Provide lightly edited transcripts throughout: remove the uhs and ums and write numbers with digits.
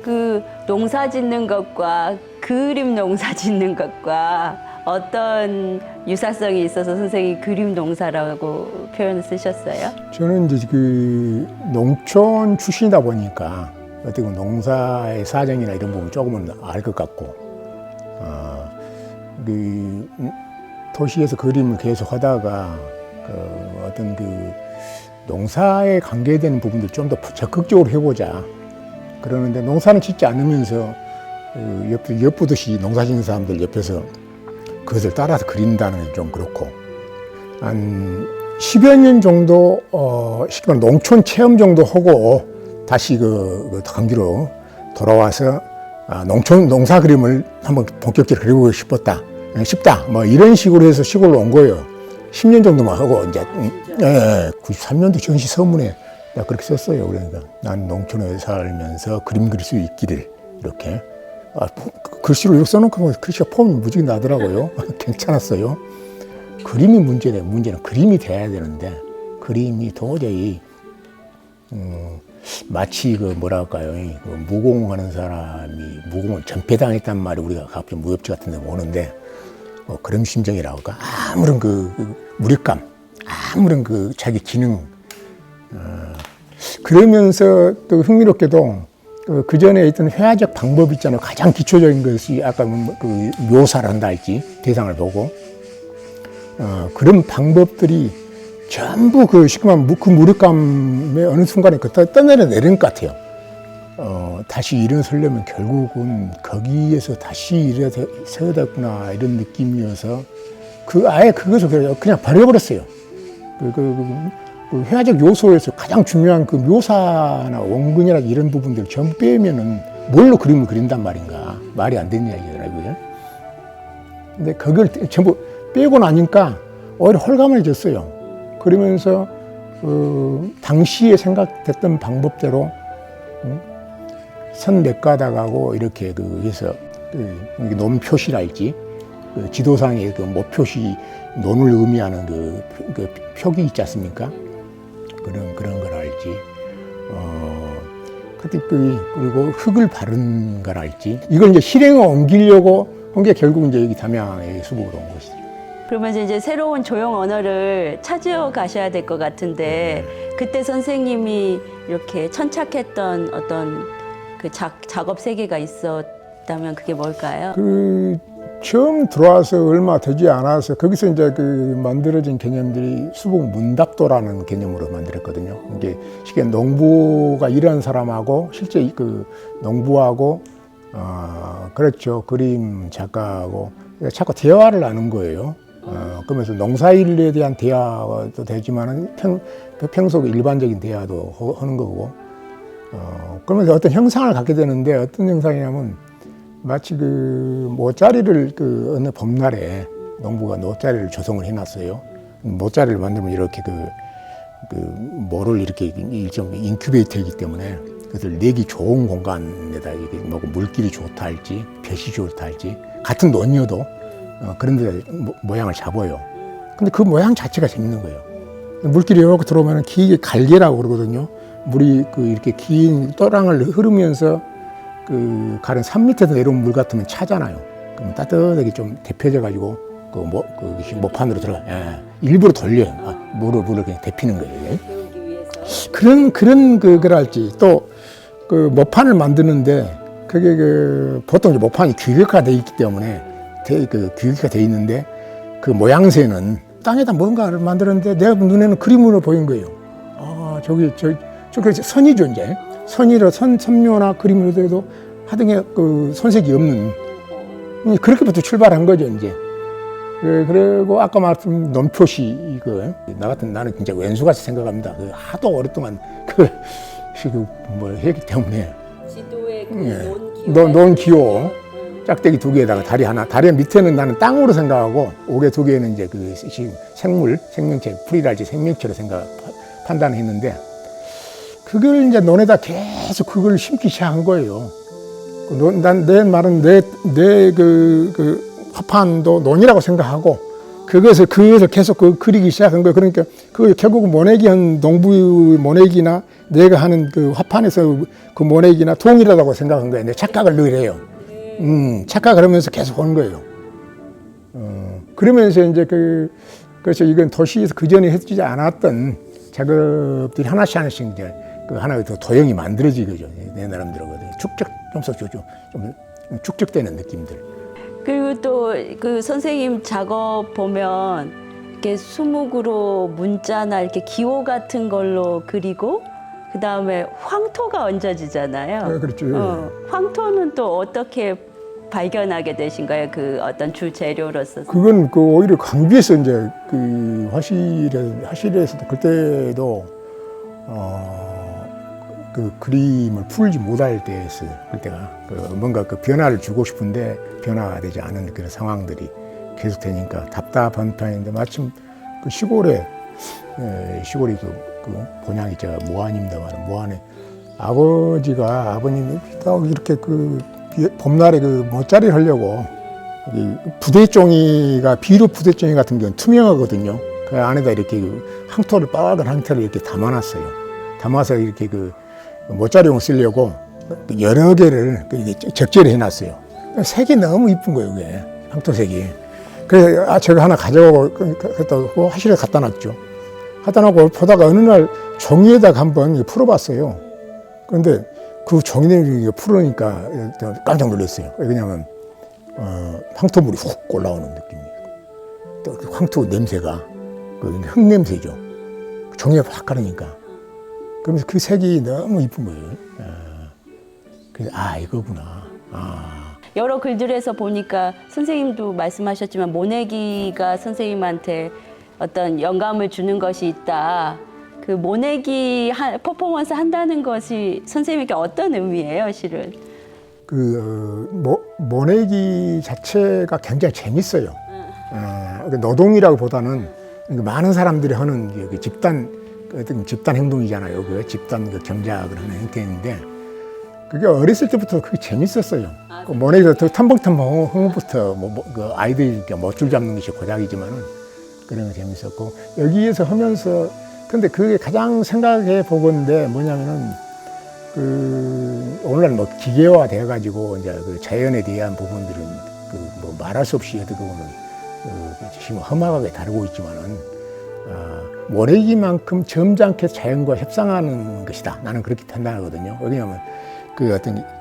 그 농사 짓는 것과 그림 농사 짓는 것과 어떤 유사성이 있어서 선생님이 그림 농사라고 표현을 쓰셨어요? 저는 이제 그 농촌 출신이다 보니까 어떻게 보면 농사의 사정이나 이런 부분 조금은 알 것 같고, 그 도시에서 그림을 계속 하다가 그 어떤 그 농사에 관계되는 부분들 좀 더 적극적으로 해보자. 그러는데 농사는 짓지 않으면서 엿보듯이 농사 짓는 사람들 옆에서 그것을 따라서 그린다는 게 좀 그렇고, 한 10여 년 정도 쉽게 말하면 농촌 체험 정도 하고 다시 그 강주로 돌아와서 농촌 농사 그림을 한번 본격적으로 그려보고 싶다 뭐 이런 식으로 해서 시골로 온 거예요. 10년 정도만 하고 이제 93년도 정시 서문에 내가 그렇게 썼어요. 그러니까 난 농촌에 살면서 그림 그릴 수 있기를 이렇게 글씨로 이렇게 써놓고 보면 글씨가 폼이 무지개 나더라고요. 괜찮았어요. 그림이 문제는 그림이 돼야 되는데 그림이 도저히 마치 그 뭐랄까요, 그 무공하는 사람이 무공을 전패당했단 말이 우리가 가끔 무협지 같은 데 보는데 그런 심정이라고 할까. 아무런 그 무력감, 아무런 그 자기 기능, 그러면서 또 흥미롭게도 그 전에 있던 회화적 방법 있잖아요. 가장 기초적인 것이 아까 그 묘사를 한다 할지 대상을 보고 그런 방법들이 전부 그 시큼한 그 무력감의 어느 순간에 그때 떠내려내린 것 같아요. 다시 일어서려면 결국은 거기에서 다시 일어서야 되구나 이런 느낌이어서 아예 그것을 그냥 버려버렸어요. 그 회화적 요소에서 가장 중요한 그 묘사나 원근이나 이런 부분들 전부 빼면은 뭘로 그림을 그린단 말인가. 말이 안 되는 이야기더라고요. 근데 그걸 전부 빼고 나니까 오히려 홀가분해졌어요. 그러면서 당시에 생각됐던 방법대로 선 몇 가닥하고 이렇게 해서 논 표시랄지 지도상의 그 목표시 논을 의미하는 그 표기 있지 않습니까? 그런 걸 알지. 그리고 흙을 바른 걸 알지. 이걸 이제 실행에 옮기려고 한 게 결국 이제 여기 담양의 수복으로 온 것이죠. 그러면서 이제 새로운 조형 언어를 찾아 가셔야 될 것 같은데 그때 선생님이 이렇게 천착했던 어떤 그 작업 세계가 있었다면 그게 뭘까요? 처음 들어와서 얼마 되지 않아서 거기서 이제 만들어진 개념들이 수복 문답도라는 개념으로 만들었거든요. 이게 쉽게 농부가 일하는 사람하고 실제 그 농부하고 그렇죠. 그림 작가하고 자꾸 대화를 나눈 거예요. 그러면서 농사일에 대한 대화도 되지만은 평소 일반적인 대화도 하는 거고. 그러면서 어떤 형상을 갖게 되는데 어떤 형상이냐면 마치 모짜리를 어느 봄날에 농부가 모짜리를 조성을 해놨어요. 모짜리를 만들면 이렇게 모를 이렇게 일종 인큐베이터이기 때문에 그것을 내기 좋은 공간에다 물길이 좋다 할지 볕이 좋다 할지 같은 논이어도 그런 데 모양을 잡아요. 근데 그 모양 자체가 재밌는 거예요. 물길이 이렇게 들어오면 길게 갈개라고 그러거든요. 물이 이렇게 긴 또랑을 흐르면서 가른 산 밑에서 내려온 물 같으면 차잖아요. 그럼 따뜻하게 좀 데펴져 가지고 모판으로 들어가. 일부러 돌려요. 물을 그냥 데피는 거예요. 그런 그랄지 또 모판을 만드는데 그게 보통 모판이 규격화돼 있기 때문에 규격화돼 있는데 그 모양새는 땅에다 뭔가를 만드는데 내가 눈에는 그림으로 보인 거예요. 저기 선이죠 이제. 선묘나 그림으로 해도 하등에 손색이 없는 그렇게부터 출발한 거죠 이제. 그리고 아까 말씀 논표시 나는 진짜 왼수같이 생각합니다. 하도 오랫동안 뭘 했기 때문에 지도에 논 기호 짝대기 두 개에다가 다리 하나, 다리 밑에는 나는 땅으로 생각하고 옥에 두 개는 이제 생명체 풀이랄지 생명체로 판단했는데. 그걸 이제 논에다 계속 그걸 심기 시작한 거예요. 내 말은 내 화판도 논이라고 생각하고 그것을 계속 그리기 시작한 거예요. 그러니까 그 결국은 모내기 한 농부 모내기나 내가 하는 그 화판에서 그 모내기나 동일하다고 생각한 거예요. 내 착각을 늘 해요. 착각을 하면서 계속 온 거예요. 그러면서 이제 그래서 이건 도시에서 그전에 해주지 않았던 작업들이 하나씩 이제 그 하나의 더 도형이 만들어지거죠. 내 나름대로 좀 축적되는 느낌들. 그리고 또 그 선생님 작업 보면 이렇게 수묵으로 문자나 이렇게 기호 같은 걸로 그리고 그 다음에 황토가 얹어지잖아요. 네, 그렇죠. 황토는 또 어떻게 발견하게 되신 거예요? 그 어떤 주 재료로서. 그건 오히려 강비에서 이제 그 화실에서도 그때도 그 그림을 풀지 못할 때였어요. 그때가 뭔가 그 변화를 주고 싶은데 변화가 되지 않은 그런 상황들이 계속 되니까 답답한 편인데 마침 그 시골이 그 본향이 제가 모안입니다만 모안에 아버님이 딱 이렇게 그 봄날에 그 모짜리를 하려고 부대종이가 비료 부대종이 같은 경우는 투명하거든요. 그 안에다 이렇게 그 빨간 항토를 이렇게 담아놨어요. 담아서 이렇게 그 모짜리용 쓰려고 여러 개를 적재를 해놨어요. 색이 너무 이쁜 거예요, 그게 항토색이. 그래서 제가 하나 가져가고 화실에 갖다 놨죠. 갖다 놓고 보다가 어느 날 종이에다가 한번 풀어봤어요. 그런데 그 종이를 풀으니까 깜짝 놀랐어요. 왜냐하면 황토물이 훅 올라오는 느낌이에요. 또 황토 냄새가 흙 냄새죠. 종이가 확 가르니까. 그러면서 그 색이 너무 이쁜 거예요. 그래서 이거구나. 여러 글들에서 보니까 선생님도 말씀하셨지만 모내기가 선생님한테 어떤 영감을 주는 것이 있다. 그 모내기 퍼포먼스 한다는 것이 선생님에게 어떤 의미예요, 실은? 모내기 자체가 굉장히 재밌어요. 노동이라기보다는 많은 사람들이 하는 그 집단 행동이잖아요. 그 집단 경작을 하는 형태인데 그게 어렸을 때부터 그게 재밌었어요. 모내기가 탐벙탐벙 흥부터 그 아이들이 못줄 잡는 것이 고작이지만은 그런 게 재밌었고 여기에서 하면서 근데 그게 가장 생각해 보건데 뭐냐면은 오늘날 기계화 돼가지고 이제 그 자연에 대한 부분들은 말할 수 없이 어떻게 보면 지금 험악하게 다루고 있지만은 모내기만큼 점잖게 자연과 협상하는 것이다. 나는 그렇게 판단하거든요. 왜냐하면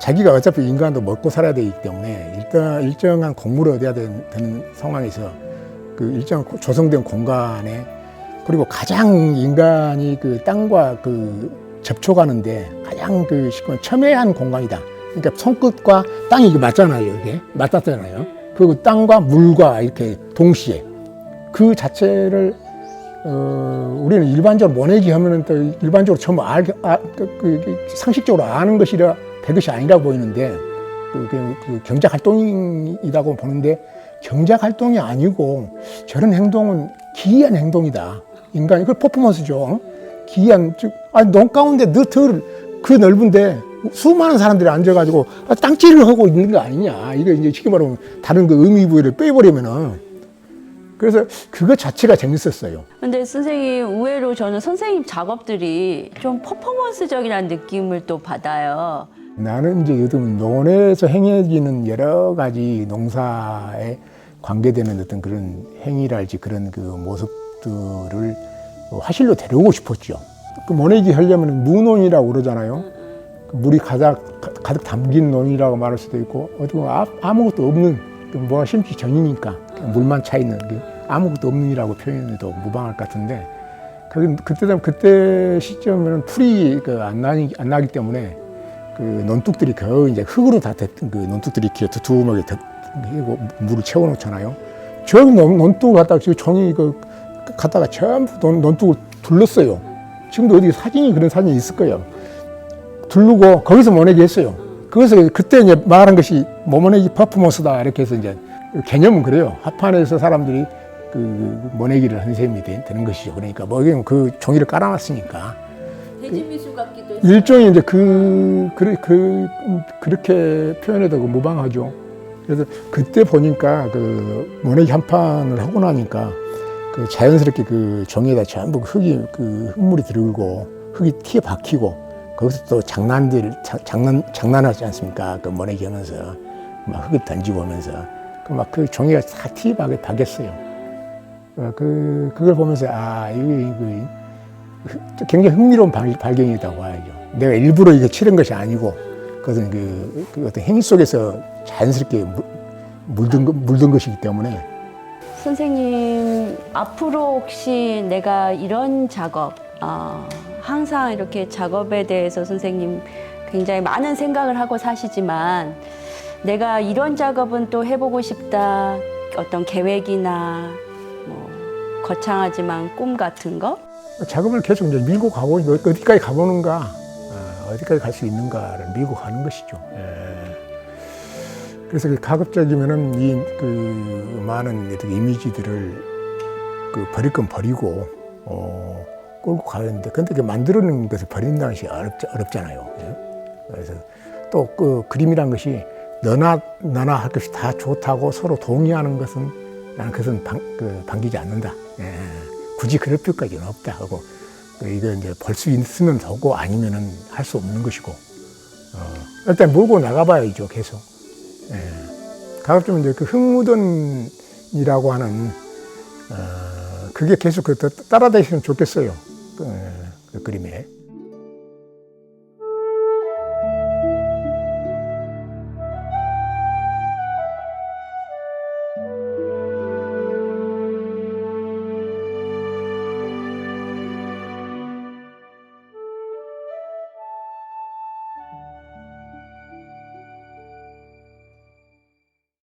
자기가 어차피 인간도 먹고 살아야 되기 때문에 일정한 곡물을 얻어야 되는 상황에서 일정 조성된 공간에 그리고 가장 인간이 땅과 접촉하는데 가장 첨예한 공간이다. 그러니까 손끝과 땅이 맞잖아요. 이게 맞닿잖아요. 그리고 땅과 물과 이렇게 동시에 그 자체를 우리는 일반적으로 모내기 하면은 또 일반적으로 처음 상식적으로 아는 것이라 될 것이 아니라 보이는데 경작 활동이라고 보는데 경작 활동이 아니고 저런 행동은 기이한 행동이다. 인간이 그 퍼포먼스죠. 기이한 논 가운데 그 넓은데 수많은 사람들이 앉아가지고 땅질을 하고 있는 거 아니냐. 이거 이제 쉽게 말하면 다른 의미 부여를 빼버리면은. 그래서 그거 자체가 재밌었어요. 근데 선생님 의외로 저는 선생님 작업들이 좀 퍼포먼스적이라는 느낌을 또 받아요. 나는 이제 요즘 논에서 행해지는 여러 가지 농사에 관계되는 어떤 그런 행위랄지 그런 모습들을 화실로 데려오고 싶었죠. 모내기 하려면 무논이라고 그러잖아요. 물이 가득 담긴 논이라고 말할 수도 있고 어떻게 보면 아무것도 없는 뭐가 심기 전이니까 물만 차 있는 아무것도 없는이라고 표현해도 무방할 것 같은데 그때 시점에는 풀이 안 나기 때문에 논둑들이 거의 이제 흙으로 다 논둑들이 이렇게 두툼하게 물을 채워놓잖아요. 저 논둑을 갖다가 종이 갖다가 전부 논둑을 둘렀어요. 지금도 어디 그런 사진이 있을 거예요. 두르고 거기서 모내기 했어요. 그래서 그때 이제 말한 것이 모내기 퍼포먼스다 이렇게 해서 이제 개념은 그래요. 합판에서 사람들이 모내기를 한 셈이 되는 것이죠. 그러니까 그 종이를 깔아놨으니까 대진미술 같기도 했어요. 일종의 이제 그렇게 표현해도 무방하죠. 그래서 그때 보니까 그 모내기 한 판을 하고 나니까 그 자연스럽게 그 종이에다 전부 흙물이 들고 흙이 티에 박히고 거기서 또 장난하지 않습니까? 그 모내기 하면서 막 흙을 던지고 오면서 그 종이가 다 티에 박였어요. 그걸 보면서 이거 굉장히 흥미로운 발견이라고 봐야죠. 내가 일부러 이거 치른 것이 아니고 그것은 그 어떤 행위 속에서 자연스럽게 물든 것이기 때문에. 선생님, 앞으로 혹시 내가 이런 작업, 항상 이렇게 작업에 대해서 선생님 굉장히 많은 생각을 하고 사시지만 내가 이런 작업은 또 해보고 싶다, 어떤 계획이나 뭐 거창하지만 꿈 같은 거? 작업을 계속 이제 밀고 가고 어디까지 가보는가, 어디까지 갈 수 있는가를 밀고 가는 것이죠. 그래서 가급적이면은 그 많은 이미지들을 버릴 건 버리고 끌고 가는데, 근데 그 만들어낸 것을 버린다는 것이 어렵잖아요. 그래서 또 그 그림이란 것이 너나 할 것이 다 좋다고 서로 동의하는 것은 나는 그것은 반기지 않는다. 굳이 그럴 필요까지는 없다 하고, 이거 이제 볼 수 있으면 되고 아니면은 할 수 없는 것이고, 일단 몰고 나가봐야죠, 계속. 가급적이면 이제 그 흙무던이라고 하는, 그게 계속 따라다니시면 좋겠어요. 그 그림에.